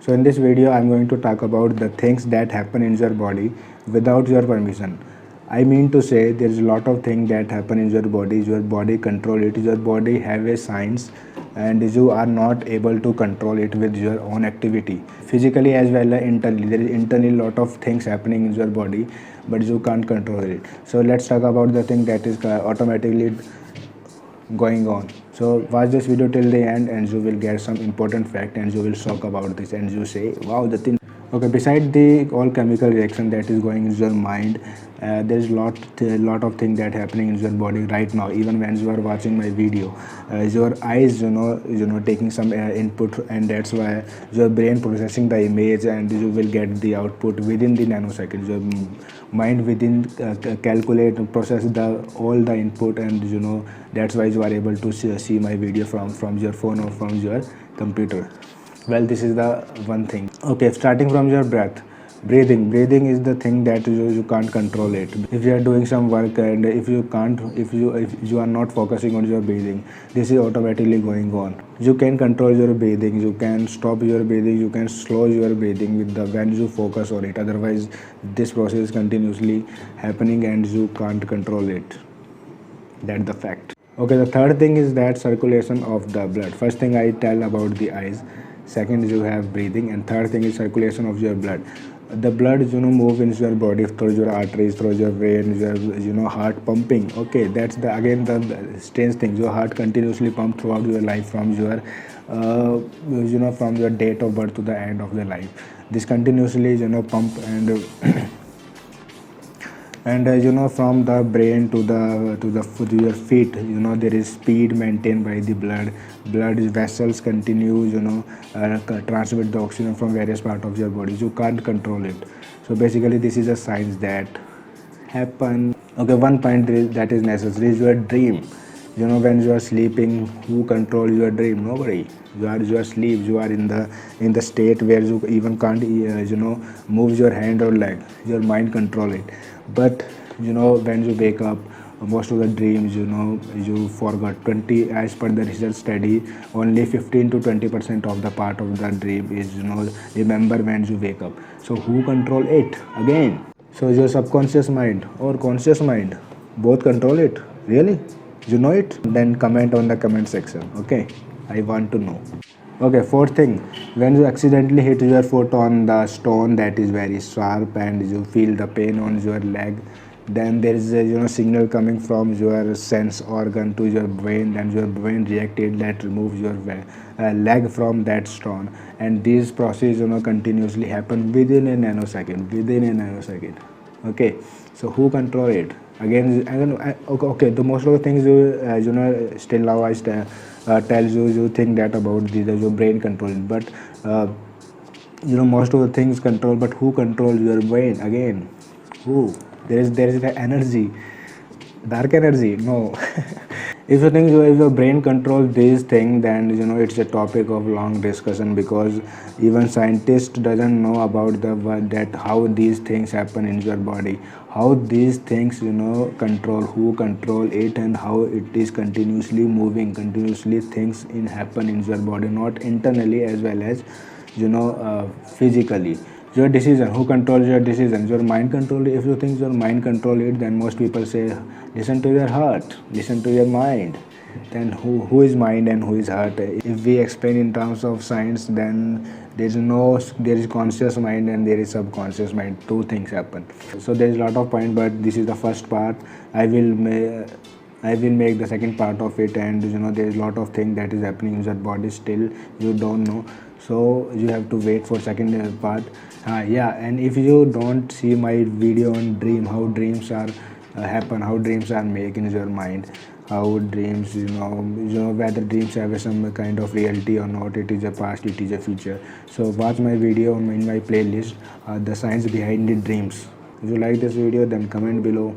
So in this video I'm going to talk about the things that happen in your body without your permission. I mean to say there is a lot of things that happen in your body control it, your body have a science and you are not able to control it with your own activity. Physically as well as internally, there is internally lot of things happening in your body but you can't control it. So let's talk about the thing that is automatically going on. So watch this video till the end and you will get some important fact and you will shock about this and you say wow the thing. Okay, beside the all chemical reaction that is going in your mind, there is lot of things that happening in your body right now. Even when you are watching my video, your eyes taking some input and that's why your brain processing the image and you will get the output within the nanoseconds. Your mind within calculate and process the all the input and that's why you are able to see my video from your phone or from your computer. Well, this is the one thing. Okay, starting from your breath. Breathing is the thing that you can't control it. If you are doing some work and if you are not focusing on your breathing, this is automatically going on. You can control your breathing, you can stop your breathing, you can slow your breathing with the when you focus on it. Otherwise this process is continuously happening and you can't control it. That's the fact. Okay, the third thing is that circulation of the blood. First thing I tell about the eyes, second you have breathing, and third thing is circulation of your blood. The blood move in your body through your arteries, through your vein, your heart pumping. Okay, that's the again the strange thing. Your heart continuously pump throughout your life from your from your date of birth to the end of the life. This continuously pump and and from the brain to your feet, there is speed maintained by the blood vessels continue transmit the oxygen from various part of your body. You can't control it. So basically this is a science that happen. Okay, one point that is necessary is your dream. When you are sleeping, who control your dream? Nobody. You are asleep. You are in the state where you even can't move your hand or leg. Your mind control it. But when you wake up, most of the dreams you forgot. 20 as per the research study, only 15 to 20% of the part of the dream is remember when you wake up. So who control it again? So your subconscious mind or conscious mind, both control it. Really? You know it? Then comment on the comment section. Okay, I want to know. Okay, fourth thing, when you accidentally hit your foot on the stone that is very sharp and you feel the pain on your leg, then there is a signal coming from your sense organ to your brain, and your brain reacted that removes your leg from that stone, and these processes continuously happen within a nanosecond. Okay, so who control it? Again, okay, the most of the things still now I tells you think that about your brain controlling, but most of the things control, but who controls your brain again? Who? There is the energy, dark energy. No. If you think if your brain controls these things, then it's a topic of long discussion, because even scientists doesn't know about that how these things happen in your body, how these things control, who control it, and how it is continuously moving, continuously things happen in your body, not internally as well as physically. Your decision, who controls your decisions? Your mind control it. If you think your mind control it, then most people say listen to your heart, listen to your mind. Then who is mind and who is heart? If we explain in terms of science, then there is conscious mind and there is subconscious mind. Two things happen. So there is a lot of point, but this is the first part. I will make the second part of it, and there is a lot of things that is happening in your body still you don't know, so you have to wait for second part. Yeah, and if you don't see my video on dream, how dreams are happen, how dreams are made in your mind, how dreams whether dreams have some kind of reality or not, it is a past, it is a future. So watch my video in my playlist, the science behind the dreams. If you like this video, then comment below.